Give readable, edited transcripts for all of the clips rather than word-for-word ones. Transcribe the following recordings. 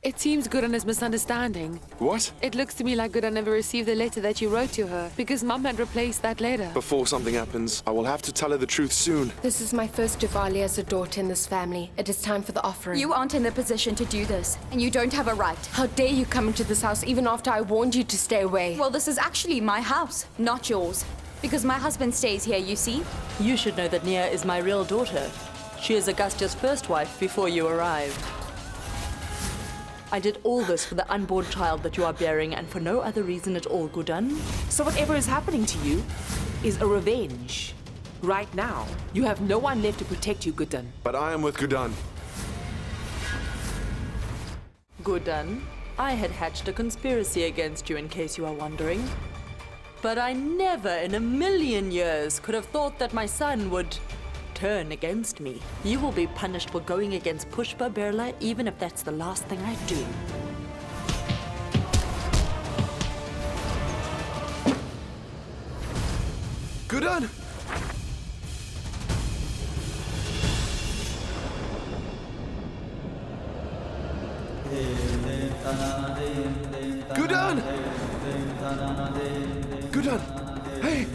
It seems Guddan is misunderstanding. What? It looks to me like Guddan never received the letter that you wrote to her, because Mum had replaced that letter. Before something happens, I will have to tell her the truth soon. This is my first Diwali as a daughter in this family. It is time for the offering. You aren't in a position to do this, and you don't have a right. How dare you come into this house even after I warned you to stay away? Well, this is actually my house, not yours. Because my husband stays here, you see? You should know that Nia is my real daughter. She is Augustia's first wife before you arrived. I did all this for the unborn child that you are bearing and for no other reason at all, Guddan. So whatever is happening to you is a revenge. Right now, you have no one left to protect you, Guddan. But I am with Guddan. Guddan, I had hatched a conspiracy against you in case you are wondering. But I never in a million years could have thought that my son would turn against me. You will be punished for going against Pushpa Birla, even if that's the last thing I do. Guddan! Guddan! Guddan! Hey!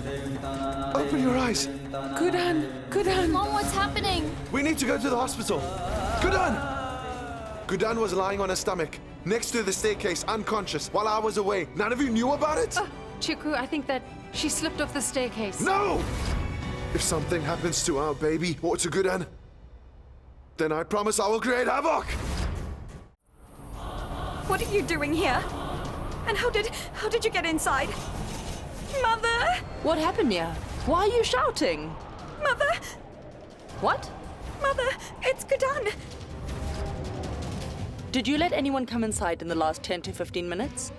Open your eyes! Guddan! Mom, what's happening? We need to go to the hospital! Guddan! Guddan was lying on her stomach, next to the staircase, unconscious, while I was away. None of you knew about it? Chiku, I think that she slipped off the staircase. No! If something happens to our baby or to Guddan, then I promise I will create havoc! What are you doing here? And how did you get inside? Mother! What happened, Nia? Why are you shouting? Mother! What? Mother, it's Guddan! Did you let anyone come inside in the last 10 to 15 minutes?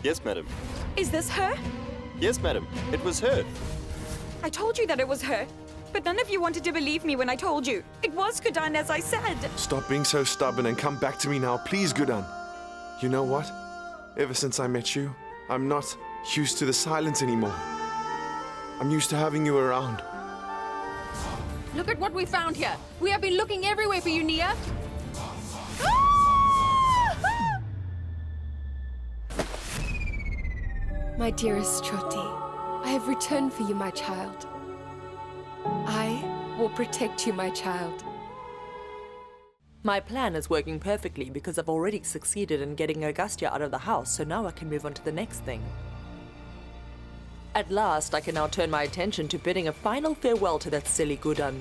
Yes, madam. Is this her? Yes, madam. It was her. I told you that it was her. But none of you wanted to believe me when I told you. It was Guddan, as I said. Stop being so stubborn and come back to me now, please, Guddan. You know what? Ever since I met you, I'm not used to the silence anymore. I'm used to having you around. Look at what we found here. We have been looking everywhere for you, Nia. My dearest Choti, I have returned for you, my child. I will protect you, my child. My plan is working perfectly because I've already succeeded in getting Augustia out of the house, so now I can move on to the next thing. At last, I can now turn my attention to bidding a final farewell to that silly Guddan.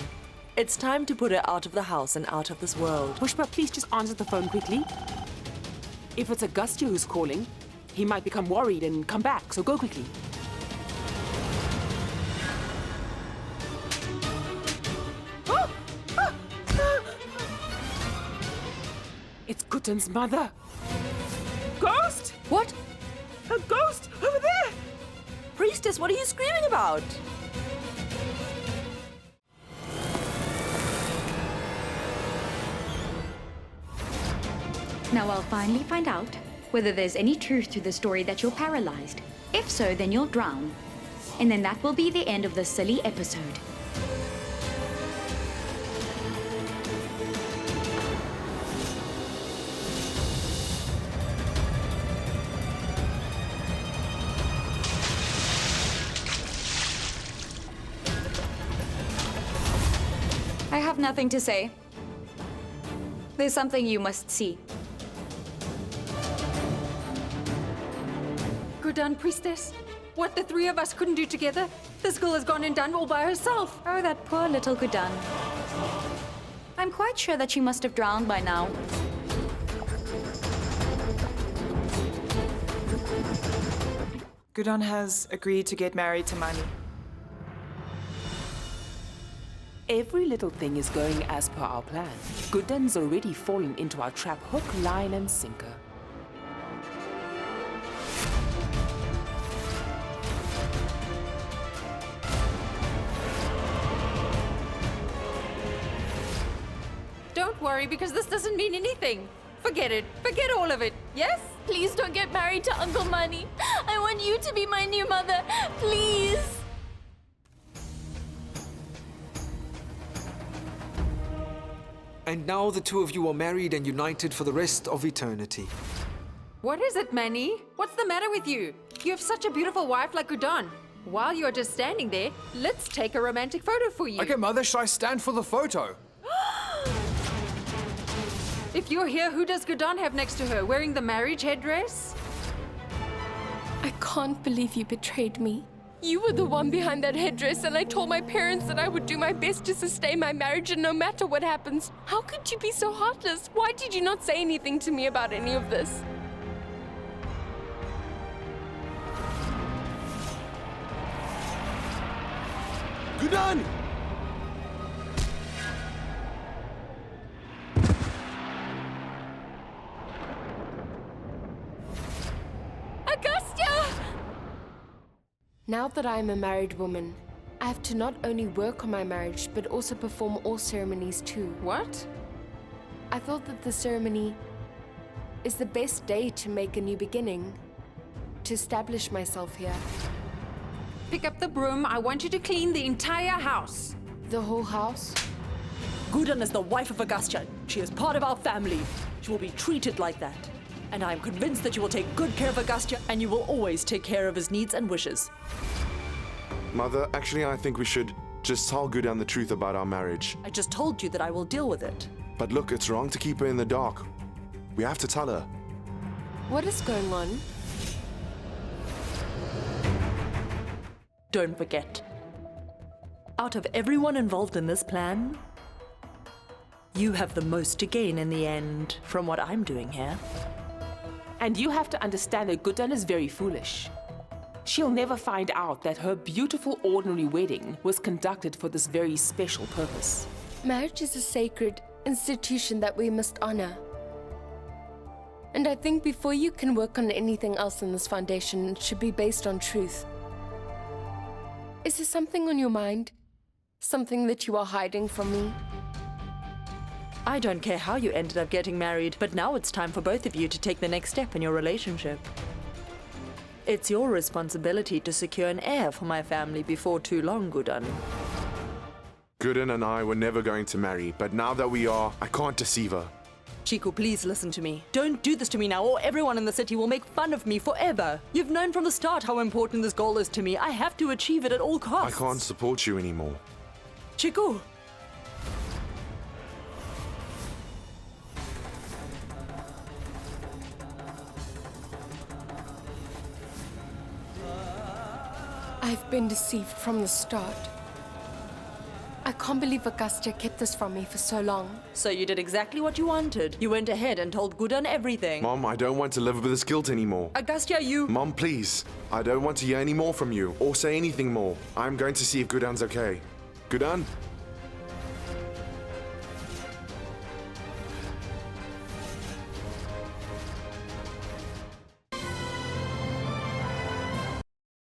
It's time to put her out of the house and out of this world. Pushpa, please just answer the phone quickly. If it's Augustia who's calling, he might become worried and come back, so go quickly. It's Guddan's mother. Ghost! What? A ghost over there! Priestess, what are you screaming about? Now I'll finally find out whether there's any truth to the story that you're paralyzed. If so, then you'll drown. And then that will be the end of this silly episode. I have nothing to say. There's something you must see. Guddan, priestess. What the three of us couldn't do together, this girl has gone and done all by herself. Oh, that poor little Guddan. I'm quite sure that she must have drowned by now. Guddan has agreed to get married to Mani. Every little thing is going as per our plan. Guddan's already fallen into our trap hook, line, and sinker. Don't worry, because this doesn't mean anything. Forget it. Forget all of it. Yes? Please don't get married to Uncle Mani. I want you to be my new mother. Please. And now the two of you are married and united for the rest of eternity. What is it, Manny? What's the matter with you? You have such a beautiful wife like Guddan. While you're just standing there, let's take a romantic photo for you. Okay, Mother, shall I stand for the photo? If you're here, who does Guddan have next to her, wearing the marriage headdress? I can't believe you betrayed me. You were the one behind that headdress, and I told my parents that I would do my best to sustain my marriage and no matter what happens. How could you be so heartless? Why did you not say anything to me about any of this? Guddan! Now that I am a married woman, I have to not only work on my marriage, but also perform all ceremonies too. What? I thought that the ceremony is the best day to make a new beginning, to establish myself here. Pick up the broom. I want you to clean the entire house. The whole house? Guddan is the wife of Augustia. She is part of our family. She will be treated like that. And I am convinced that you will take good care of Augustia, and you will always take care of his needs and wishes. Mother, actually, I think we should just tell Guddan the truth about our marriage. I just told you that I will deal with it. But look, it's wrong to keep her in the dark. We have to tell her. What is going on? Don't forget. Out of everyone involved in this plan, you have the most to gain in the end from what I'm doing here. And you have to understand that Guddan is very foolish. She'll never find out that her beautiful ordinary wedding was conducted for this very special purpose. Marriage is a sacred institution that we must honor. And I think before you can work on anything else in this foundation, it should be based on truth. Is there something on your mind? Something that you are hiding from me? I don't care how you ended up getting married, but now it's time for both of you to take the next step in your relationship. It's your responsibility to secure an heir for my family before too long, Guddan. Guddan and I were never going to marry, but now that we are, I can't deceive her. Chico, please listen to me. Don't do this to me now, or everyone in the city will make fun of me forever. You've known from the start how important this goal is to me. I have to achieve it at all costs. I can't support you anymore. Chico! I've been deceived from the start. I can't believe Augustia kept this from me for so long. So you did exactly what you wanted. You went ahead and told Guddan everything. Mom, I don't want to live with this guilt anymore. Augustia, you... Mom, please. I don't want to hear any more from you or say anything more. I'm going to see if Guddan's okay. Guddan?